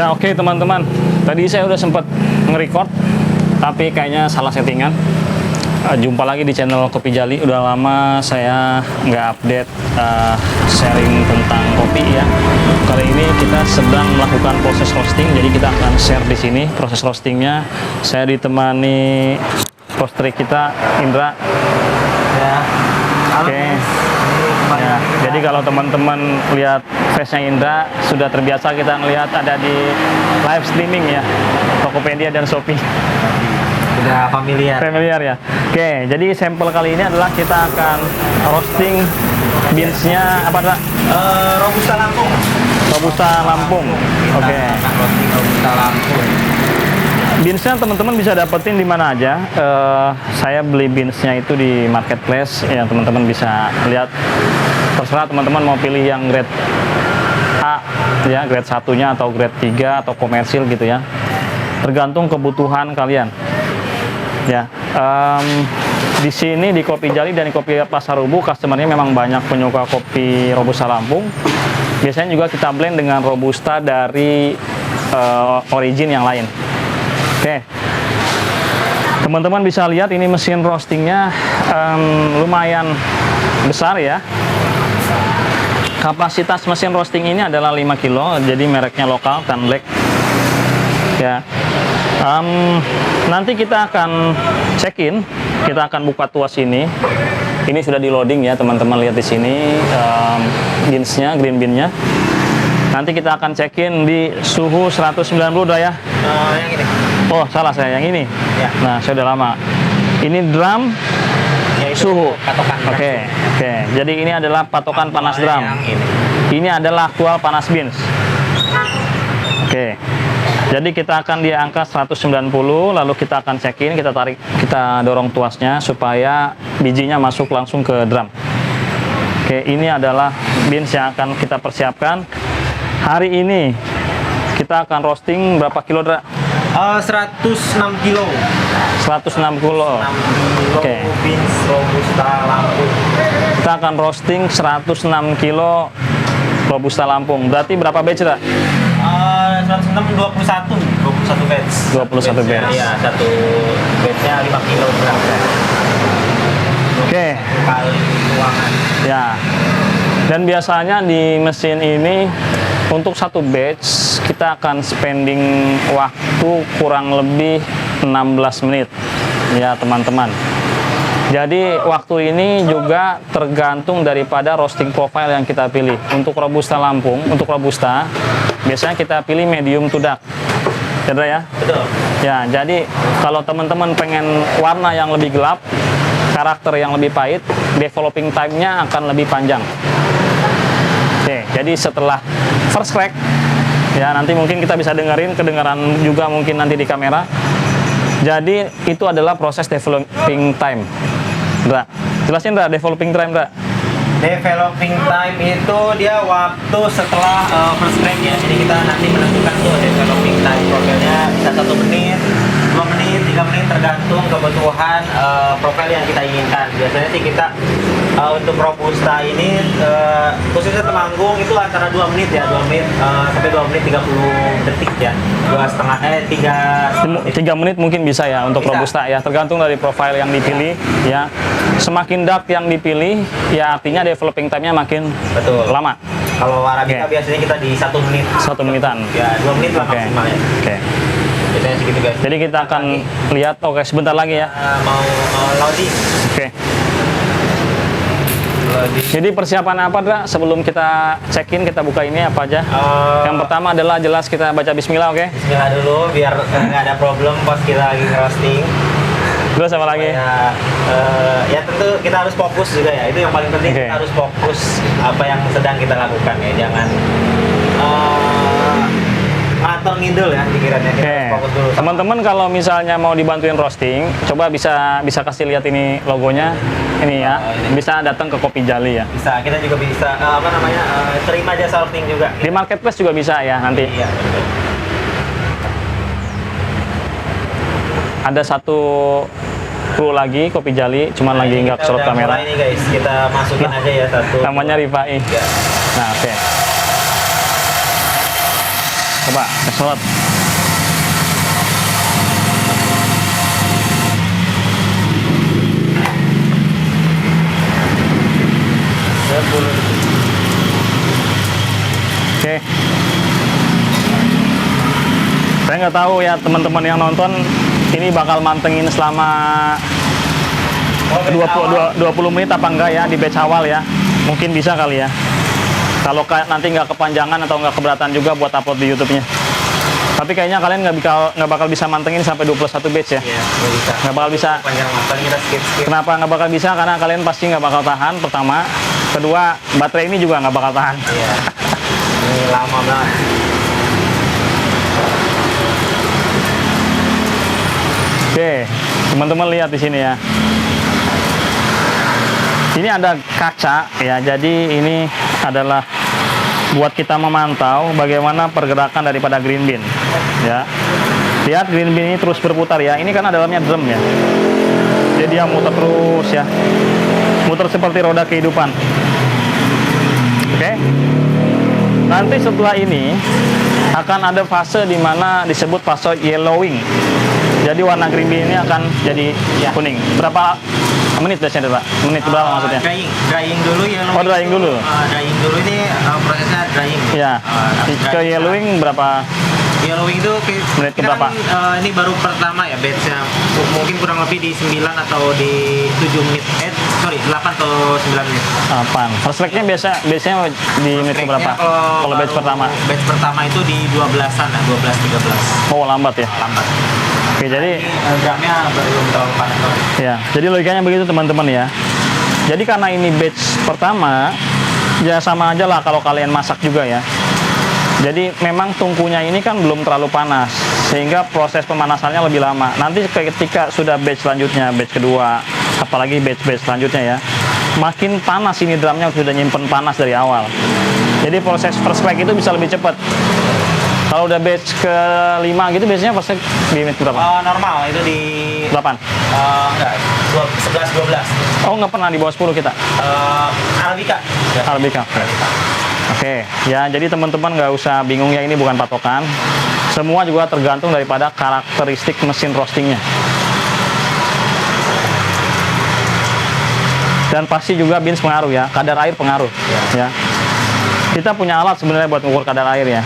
Ya oke teman-teman, tadi saya udah sempat nge-record tapi kayaknya salah settingan. Jumpa lagi di channel Kopi Jali. Udah lama saya nggak update sharing tentang kopi ya. Kali ini kita sedang melakukan proses roasting, jadi kita akan share di sini proses roastingnya. Saya ditemani roaster kita Indra. Ya. Oke. Ya, jadi kalau teman-teman lihat face-nya Indra, sudah terbiasa kita ngelihat ada di live streaming ya, Tokopedia dan Shopee. Sudah familiar. Familiar ya. Oke, jadi sampel kali ini adalah kita akan roasting beans-nya apa Kak? Robusta Lampung. Robusta Lampung. Oke. Kita akan roasting Robusta Lampung. Beans-nya teman-teman bisa dapetin di mana aja. Saya beli beans-nya itu di marketplace ya, teman-teman bisa lihat. Terserah teman-teman mau pilih yang grade A ya, grade satunya atau grade 3 atau komersil gitu ya. Tergantung kebutuhan kalian. Ya, di sini di Kopi Jali dan di Kopi Pasar Rubuh, customernya memang banyak penyuka kopi Robusta Lampung. Biasanya juga kita blend dengan Robusta dari origin yang lain. Oke, teman-teman bisa lihat ini mesin roastingnya lumayan besar ya. Kapasitas mesin roasting ini adalah 5 kilo, jadi mereknya lokal, Tan Black. Ya. Nanti kita akan check-in, kita akan buka tuas ini. Ini sudah di loading ya, teman-teman lihat di sini beans-nya, green bean-nya. Nanti kita akan check-in di suhu 190 dah ya. Yang ini. Oh, salah saya yang ini. Ya. Nah, saya udah lama. Ini drum Ya, suhu. patokan. Oke. Jadi ini adalah patokan panas drum. Yang ini. Ini adalah aktual panas beans. Oke. Jadi kita akan di angka 190, lalu kita akan check-in, kita tarik, kita dorong tuasnya supaya bijinya masuk langsung ke drum. Oke, ini adalah beans yang akan kita persiapkan. Hari ini kita akan roasting berapa kilo, Dra? 106 kilo. 106 kilo. Oke. Beans Robusta Lampung. Kita akan roasting 106 kilo Robusta Lampung. Berarti berapa batch, Dra? 106 21 batch. 21 batch. Iya, satu batchnya 5 kilo. Oke. Kali tuangan. Ya. Dan biasanya di mesin ini untuk satu batch kita akan spending waktu kurang lebih 16 menit ya teman-teman. Jadi waktu ini juga tergantung daripada roasting profile yang kita pilih. Untuk Robusta Lampung, untuk Robusta biasanya kita pilih medium to dark. Ya? Betul. Ya, jadi kalau teman-teman pengen warna yang lebih gelap, karakter yang lebih pahit, developing time-nya akan lebih panjang. Oke, jadi setelah first crack, ya nanti mungkin kita bisa kedengaran juga mungkin nanti di kamera. Jadi itu adalah proses developing time. Dra, jelasin Dra, developing time Dra. Developing time itu dia waktu setelah first crack-nya. Jadi kita nanti menentukan tuh developing time profilnya bisa 1 menit, 2 menit, 3 menit tergantung kebutuhan profil yang kita inginkan. Biasanya sih kita untuk Robusta ini khususnya Temanggung itu antara 2 menit ya, 2 menit sampai 2 menit 30 detik ya. 3 menit mungkin bisa ya untuk bisa. Robusta ya, tergantung dari profil yang dipilih ya. Semakin dark yang dipilih ya artinya developing time-nya makin lama. Kalau Arabica biasanya kita di 1 menit. 1 menitan. Ya, 2 menit lah maksimal ya. Oke. Biasanya segitu guys. Jadi kita akan lihat, sebentar lagi ya. Mau loading. Oke. Jadi persiapan apa Dra sebelum kita check-in, kita buka ini apa aja? Yang pertama adalah jelas kita baca bismillah, oke? Bismillah dulu biar nggak ada problem pas kita lagi roasting. Terus apa lagi? Ya tentu kita harus fokus juga ya, itu yang paling penting. Kita harus fokus apa yang sedang kita lakukan ya, jangan ngantor ngidul ya pikirannya. Kita harus fokus dulu. Teman-teman kalau misalnya mau dibantuin roasting, coba bisa kasih lihat ini logonya, ini ya, bisa datang ke Kopi Jali ya. Bisa, kita juga bisa terima jasa roasting juga. Di marketplace juga bisa ya nanti. Iya. Ada satu kru lagi Kopi Jali, cuman lagi nggak kesorot kamera. Ini guys, kita masukin aja ya satu. Namanya Rifai. Ya. Nah, oke. Coba keselot. Oke. Saya nggak tahu ya teman-teman yang nonton ini bakal mantengin selama 20 menit apa enggak ya di batch awal ya. Mungkin bisa kali ya. Kalau nanti nggak kepanjangan atau nggak keberatan juga buat upload di YouTube-nya. Tapi kayaknya kalian nggak bakal bisa mantengin sampai 21 batch ya. Iya, nggak bisa. Nggak bakal bisa. Panjang paling kita skip. Kenapa nggak bakal bisa? Karena kalian pasti nggak bakal tahan. Pertama, kedua baterai ini juga nggak bakal tahan. Iya. Ini lama banget. Oke, teman-teman lihat di sini ya. Ini ada kaca ya, jadi ini adalah buat kita memantau bagaimana pergerakan daripada green bean ya. Lihat green bean ini terus berputar ya. Ini kan dalamnya drum ya. Jadi dia muter terus ya. Muter seperti roda kehidupan. Oke. Nanti setelah ini akan ada fase di mana disebut fase yellowing. Jadi warna green bean ini akan jadi kuning. Berapa menit biasanya, Pak? Menit berapa maksudnya? Drying dulu ya. Oh, drying dulu. Drying dulu ini prosesnya drying. Ya. Ke yellowing berapa? Yellowing itu Menit kita berapa? kan, ini baru pertama ya batch-nya. Mungkin kurang lebih di 9 atau di 7 menit. 8 atau 9 menit. Apaan? First track-nya biasanya di menit Track-nya berapa? Kalau batch pertama? Batch pertama itu di 12-an lah, 12-13. Oh, lambat ya. Lambat. Oke, jadi Gramnya belum terlalu panas. ya, jadi logikanya begitu teman-teman ya. Jadi karena ini batch pertama, ya sama aja lah kalau kalian masak juga ya. Jadi memang tungkunya ini kan belum terlalu panas, sehingga proses pemanasannya lebih lama. Nanti ketika sudah batch selanjutnya, batch kedua, apalagi batch-batch selanjutnya ya, makin panas ini drumnya sudah nyimpen panas dari awal. Jadi proses first crack itu bisa lebih cepat. Kalau udah batch ke-5 gitu biasanya pasti di menit berapa? Normal itu di 8? enggak, 11-12. Oh, nggak pernah di bawah 10 kita? Arabica. Arabica. Oke, ya jadi teman-teman nggak usah bingung ya, ini bukan patokan. Semua juga tergantung daripada karakteristik mesin roastingnya. Dan pasti juga beans pengaruh ya, kadar air pengaruh. Ya. Kita punya alat sebenarnya buat mengukur kadar air ya.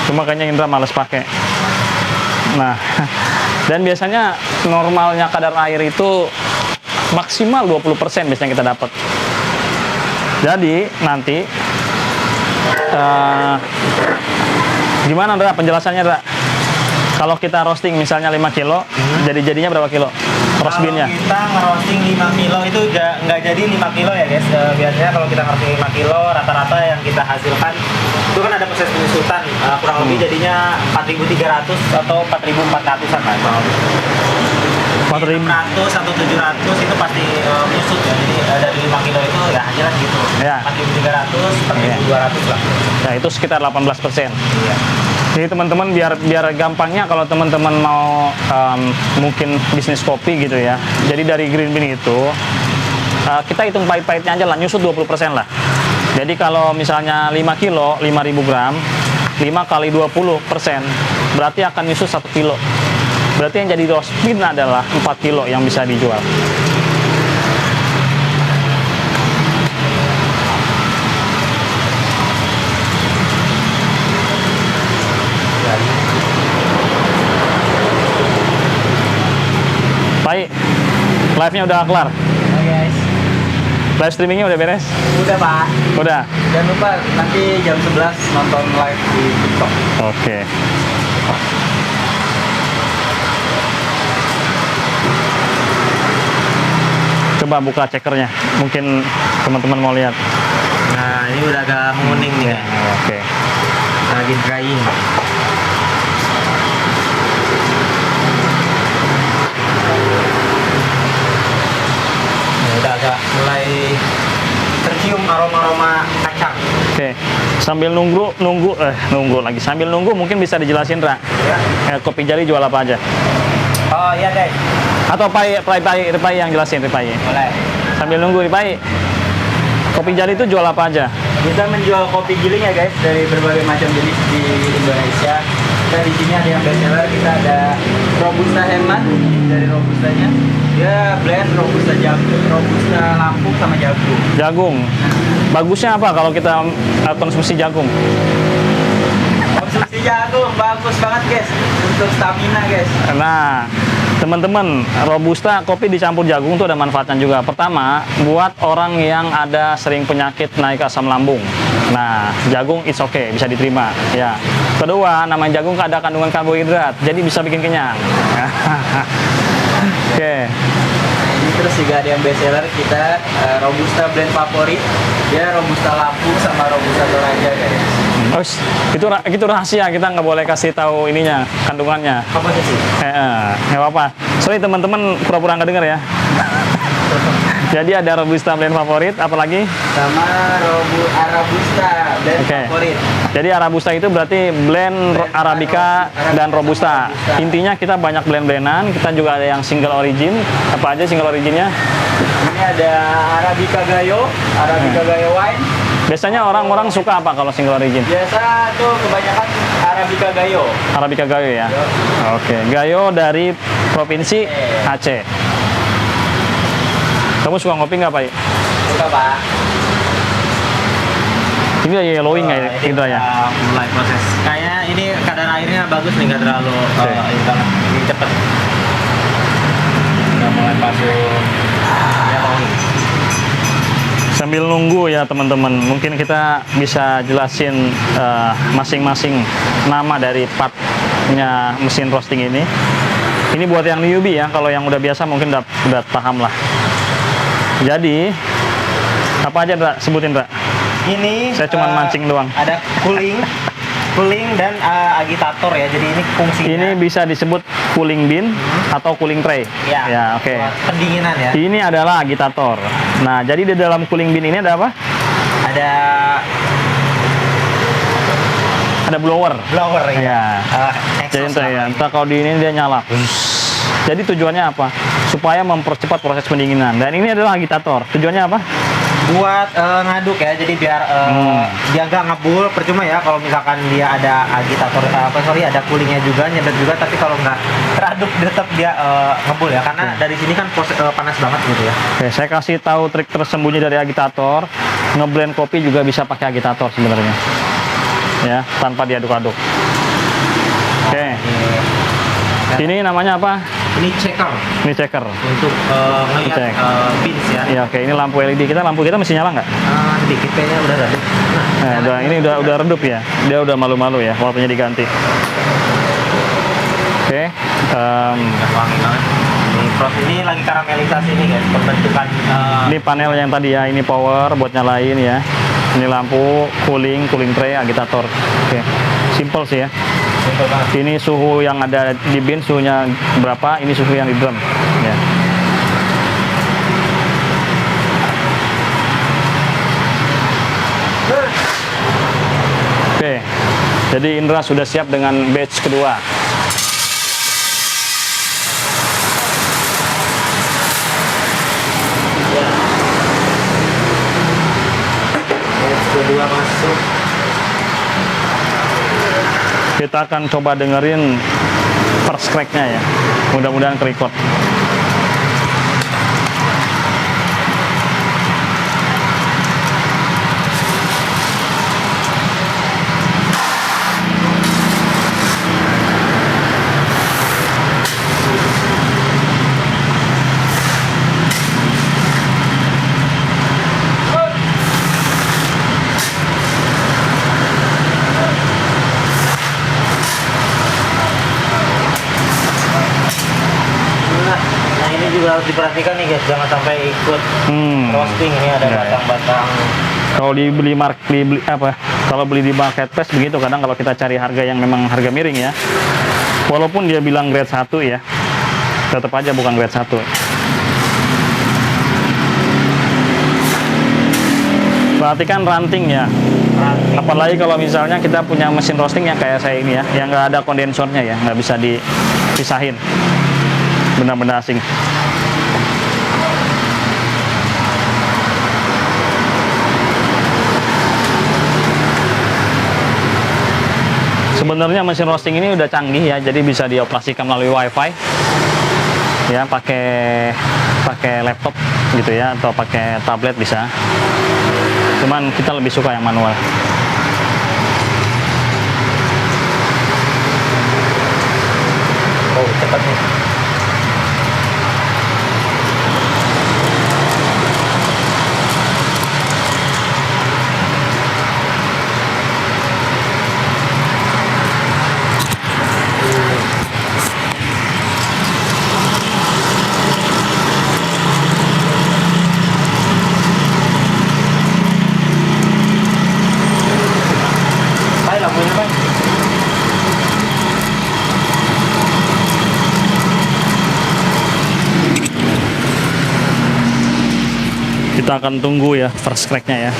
Cuma kayaknya Indra males pakai. Nah, dan biasanya normalnya kadar air itu maksimal 20% biasanya kita dapat. Jadi nanti gimana Dra penjelasannya Dra? Kalau kita roasting misalnya 5 kilo, jadinya berapa kilo? Roast bean-nya? Kalau kita ngerosting 5 kilo itu nggak jadi 5 kilo ya guys. Biasanya kalau kita ngerosting 5 kilo, rata-rata yang kita hasilkan itu kan ada proses penyusutan. Kurang lebih jadinya 4.300 atau 4.400-an lah. 4.000 atau 700 itu pasti menyusut ya. Jadi dari 5 kilo itu ya hasilnya gitu. Ya. 4.300, 4.200 lah. Nah, itu sekitar 18%. Iya. Jadi teman-teman biar gampangnya kalau teman-teman mau mungkin bisnis kopi gitu ya. Jadi dari green bean itu kita hitung pahit-pahitnya aja lah, nyusut 20% lah. Jadi kalau misalnya 5 kilo, 5.000 gram, 5 kali 20% berarti akan nyusut 1 kilo. Berarti yang jadi roast bean adalah 4 kilo yang bisa dijual. Baik, live-nya udah kelar. Oke guys. Live streamingnya udah beres? Udah Pak. Udah? Jangan lupa nanti jam 11 nonton live di TikTok. Oke. Coba buka cekernya, mungkin teman-teman mau lihat. Nah, ini udah agak menguning nih. Ya, oke. Lagi drying. Ini udah agak mulai tercium aroma-aroma kacang. Oke. Sambil nunggu lagi. Sambil nunggu mungkin bisa dijelasin, Ra. Ya. Kopi Jali jual apa aja? Oh iya guys. Atau Ripai yang jelasin Ripai. Boleh. Sambil nunggu Ripai. Kopi Jali itu jual apa aja? Kita menjual kopi giling ya guys, dari berbagai macam jenis di Indonesia. Kita di sini ada yang best seller, kita ada Robusta Hemat. Dari Robustanya dia blend Robusta jagung, Robusta Lampung sama jagung. Jagung. Bagusnya apa kalau kita konsumsi jagung? Konsumsi jagung bagus banget guys untuk stamina guys. Nah, teman-teman, Robusta kopi dicampur jagung tuh ada manfaatnya juga. Pertama, buat orang yang ada sering penyakit naik asam lambung. Nah, jagung it's okay, bisa diterima. Ya. Kedua, namanya jagung ada kandungan karbohidrat, jadi bisa bikin kenyang. Oke. Ini terus juga ada yang best seller kita Robusta blend favorit. Dia Robusta Lampung sama Robusta Toraja guys. Oh, itu rahasia, kita nggak boleh kasih tahu ininya, kandungannya. Apa sih? Nggak apa-apa. Sorry teman-teman, pura-pura nggak dengar ya. Jadi ada Robusta blend favorit, apalagi? Sama Arabusta blend favorit. Jadi Arabusta itu berarti blend Arabica dan Robusta. Intinya kita banyak blend-blendan, kita juga ada yang single origin. Apa aja single originnya? Ini ada Arabica Gayo wine. Biasanya orang-orang suka apa kalau single origin? Biasa tuh kebanyakan Arabica Gayo. Arabica Gayo ya. Oke, Gayo dari provinsi Aceh. Kamu suka ngopi nggak, Pak? Suka, Pak. Ini ya yellowing ya, Indra ya? Mulai proses. Kayaknya ini kadar airnya bagus nih, nggak terlalu ini banget. Ini cepet. Udah mulai masuk yellowing. Sambil nunggu ya teman-teman, mungkin kita bisa jelasin masing-masing nama dari partnya mesin roasting ini. Ini buat yang newbie ya, kalau yang udah biasa mungkin udah paham lah. Jadi, apa aja Dra? Sebutin Dra. Ini Saya cuma mancing doang. Ada cooling dan agitator ya. Jadi ini fungsinya. Ini bisa disebut cooling bin atau cooling tray. Ya, oke. Pendinginan ya. Ini adalah agitator. Nah, jadi di dalam cooling bin ini ada apa? Ada blower. Blower ya. Jadi entah kalau di ini dia nyala. Jadi tujuannya apa? Supaya mempercepat proses pendinginan. Dan ini adalah agitator. Tujuannya apa? Buat ngaduk ya. Jadi biar dia nggak ngebul. Percuma ya kalau misalkan dia ada agitator ada coolingnya juga, nyedot juga. Tapi kalau nggak teraduk tetap dia ngebul ya. Karena dari sini kan panas banget gitu ya. Oke, saya kasih tahu trik tersembunyi dari agitator. Ngeblend kopi juga bisa pakai agitator sebenarnya. Ya, tanpa diaduk-aduk. Oke. Ini namanya apa? Ini checker. Ini checker. Untuk ngelihat pins ya. Iya, oke. Ini lampu LED kita. Lampu kita masih nyala nggak? Sedikit kayaknya udah redup. Ini udah redup ya. Dia udah malu-malu ya. Waktunya diganti. Oke. Wangi banget. Ini lagi karamelisasi nih guys. Pembentukan. Ini panel yang tadi ya. Ini power buat nyalain ya. Ini lampu, cooling tray, agitator. Oke. Simple sih ya. Ini suhu yang ada di bin, suhunya berapa, ini suhu yang di drum ya. Oke, jadi Indra sudah siap dengan batch kedua. Batch kedua masuk. Kita akan coba dengerin first crack-nya ya. Mudah-mudahan ke-record. Juga harus diperhatikan nih guys, jangan sampai ikut roasting. Ini ada batang-batang. Kalau kalau beli di marketplace begitu, kadang kalau kita cari harga yang memang harga miring ya, walaupun dia bilang grade 1 ya, tetap aja bukan grade 1. Perhatikan ranting ya. Apalagi kalau misalnya kita punya mesin roasting yang kayak saya ini ya, yang nggak ada kondensornya ya, nggak bisa dipisahin. Benar-benar asing. Sebenarnya mesin roasting ini udah canggih ya, jadi bisa dioperasikan melalui WiFi. Ya, pakai laptop gitu ya, atau pakai tablet bisa. Cuman kita lebih suka yang manual. Oh, cepat nih. Baik, lampunya, Pak. Kita akan tunggu ya first crack-nya ya.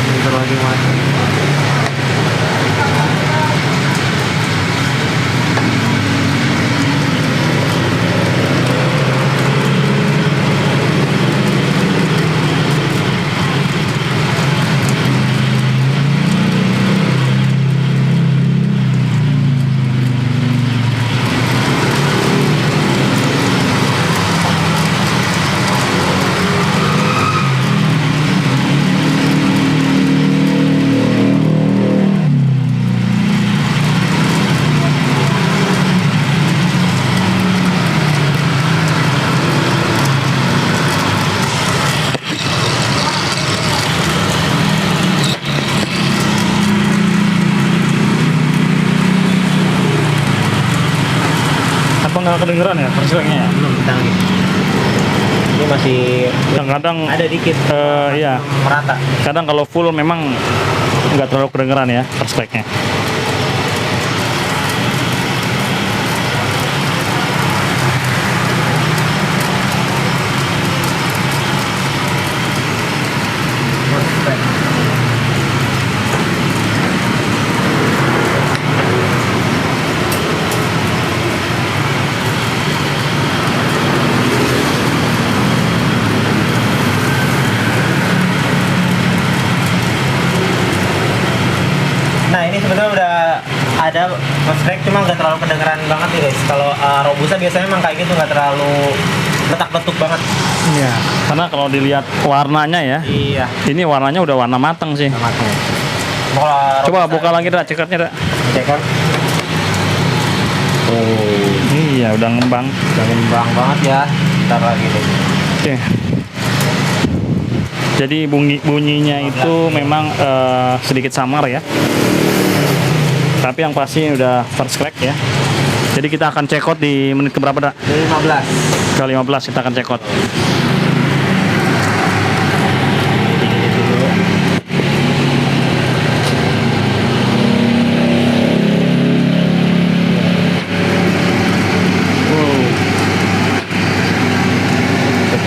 Bentar lagi, Mas. Apa nggak kedengeran ya first crack-nya ya? Belum canggih. Ini masih Kadang-kadang ada dikit. iya. Merata. Kadang kalau full memang nggak terlalu kedengeran ya first crack-nya. Nah, ini sebenarnya udah ada first crack, cuma nggak terlalu kedengeran banget nih guys. Kalau Robusta biasanya emang kayak gitu, nggak terlalu letak-letuk banget. Iya. Karena kalau dilihat warnanya ya, Iya. ini warnanya udah warna matang sih. Matang. Coba buka lagi dah cekatnya dah. Cek kan. Oh, Iya, udah ngembang. ngembang banget ya. Ntar lagi deh. Oke. Jadi bunyinya itu memang sedikit samar ya. Tapi yang pasti udah first crack ya. Jadi kita akan check out di menit keberapa dah? 15. Ke 15 kita akan check out.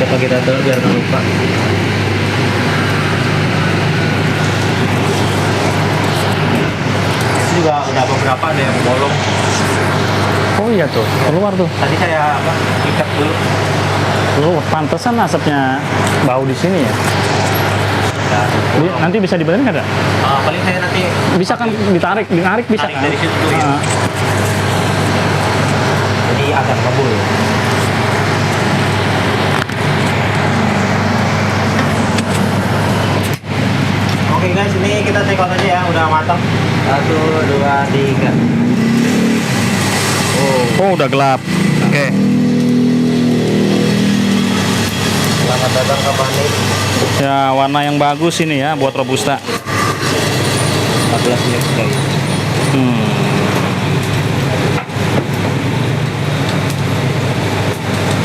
Coba kita atur biar nggak lupa. Itu juga udah beberapa ada yang bolong. Oh iya tuh, keluar tuh. Tadi saya ikat dulu. Keluar. Pantesan asapnya bau di sini ya. Nah, Nanti bisa dibenerin nggak ada? paling saya nanti Bisa kan ditarik bisa tarik kan? dari situ ya. Ah. Jadi agak ngebul. Oke guys, ini kita take out aja ya, udah matang. 1, 2, 3. Oh, udah gelap. Oke. Selamat datang ke Panik. Ya, warna yang bagus ini ya buat Robusta. 14 menit guys.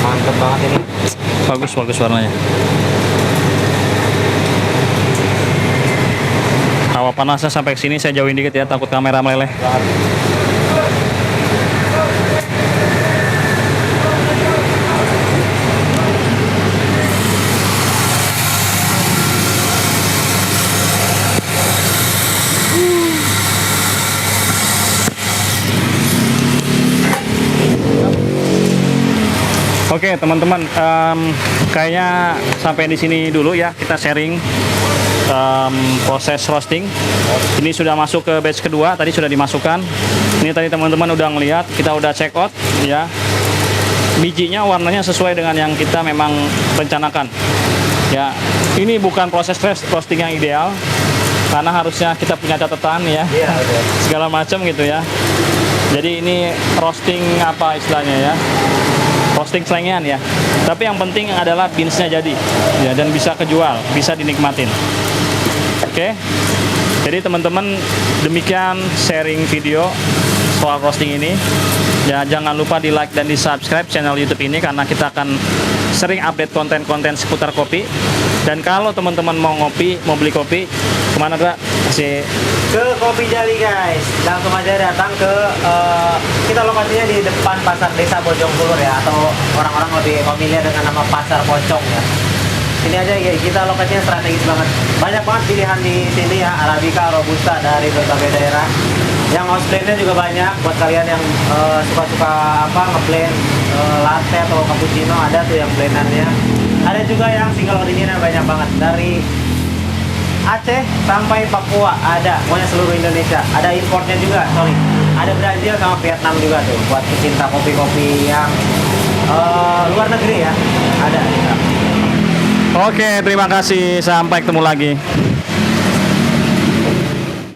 Mantep banget ini. Bagus warnanya. Hawa panasnya sampai sini saya jauhin dikit ya, takut kamera meleleh. Oke teman-teman, kayaknya sampai di sini dulu ya kita sharing proses roasting. Ini sudah masuk ke batch kedua, tadi sudah dimasukkan. Ini tadi teman-teman udah ngelihat, kita udah check out ya. Bijinya warnanya sesuai dengan yang kita memang rencanakan. Ya, ini bukan proses roasting yang ideal karena harusnya kita punya catatan ya. Iya, betul. Segala macam gitu ya. Jadi ini roasting apa istilahnya ya? Roasting selengean ya. Tapi yang penting adalah beansnya jadi ya, dan bisa kejual, bisa dinikmatin. Oke. Jadi teman-teman, demikian sharing video soal roasting ini. Ya, jangan lupa di like dan di subscribe channel YouTube ini karena kita akan sering update konten-konten seputar kopi. Dan kalau teman-teman mau ngopi, mau beli kopi, kemana Dra? Masih Ke Kopi Jali guys, langsung aja datang ke kita lokasinya di depan pasar desa Bojongkulur ya, atau orang-orang lebih familiar dengan nama pasar pocong ya. Sini aja ya, kita lokasinya strategis banget, banyak banget pilihan di sini ya, Arabica, Robusta dari berbagai daerah. Yang house blendnya juga banyak buat kalian yang suka-suka apa ngeblend latte atau cappuccino, ada tuh yang blendannya. Ada juga yang single original, banyak banget dari Aceh sampai Papua ada, pokoknya seluruh Indonesia. Ada importnya juga, sorry. Ada Brazil sama Vietnam juga tuh, buat pecinta kopi-kopi yang luar negeri ya. Ada. Oke, terima kasih. Sampai ketemu lagi.